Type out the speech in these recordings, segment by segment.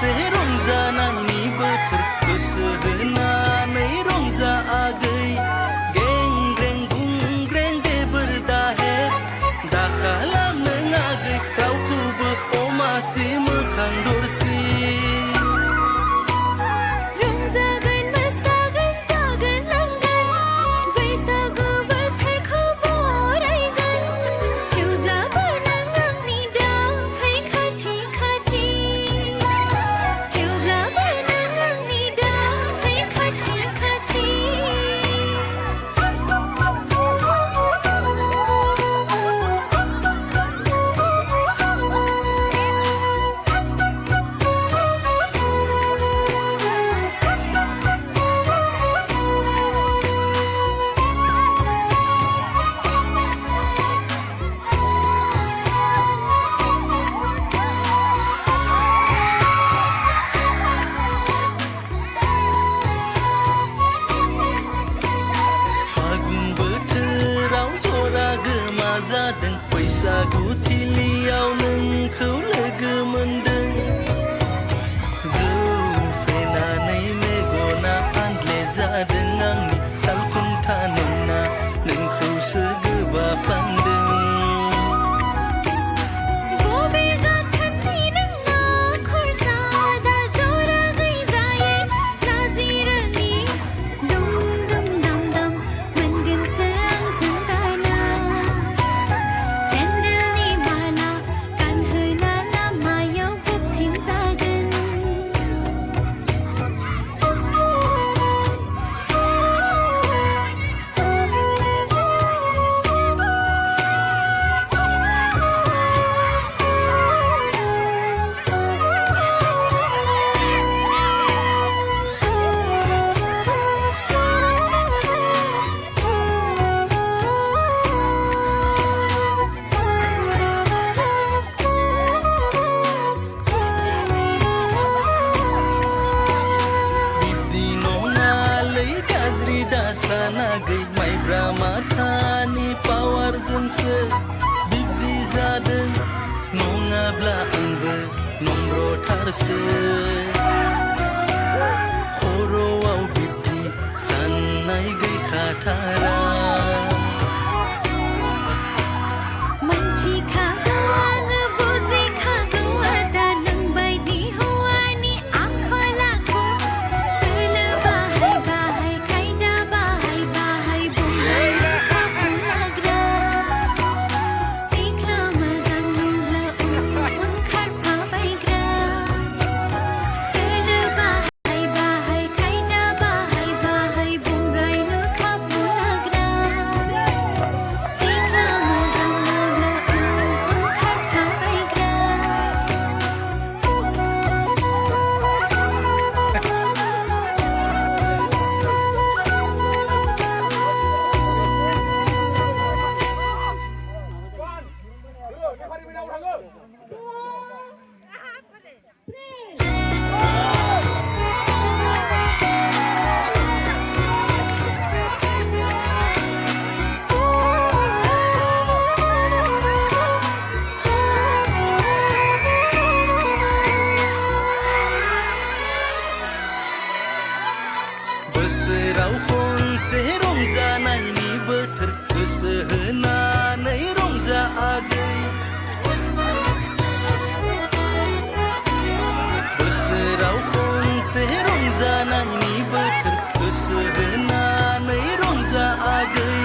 खनसे रंजानायनि बोथोर गोसो होनानै रंजा आगै गें ग्रें गुंग्रें देबोर दाहेर दा खालाम नों आगै रावखौबो अमासि मोखां दरसि जादों बैसागु थिलियाव नोंखौ लोगो मोनदों जौ फेनानै मेगना आनले जादों आंनि सालखुन्था नोंना नोंखौसो गोबाफान्दों दासानागै माइब्रा माथानि पावारजोंसो बिब्दि जादों नङाब्ला आंबो नम्रथारसो खर'आव बिब्दि साननाय गैखाथारा बोसोराव खनसे रंजानायनि बोथोर गोसो होनानै रंजा आगै बोसोराव खनसे रंजानायनि बोथोर गोसो होनानै रंजा आगै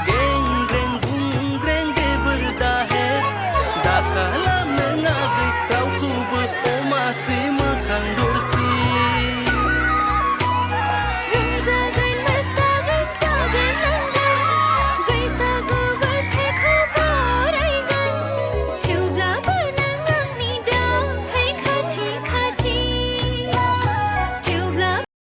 गें ग्रें गुंग्रें देबोर दाहेर दा खालाम नों आगै रावखौबो अमासि मोखां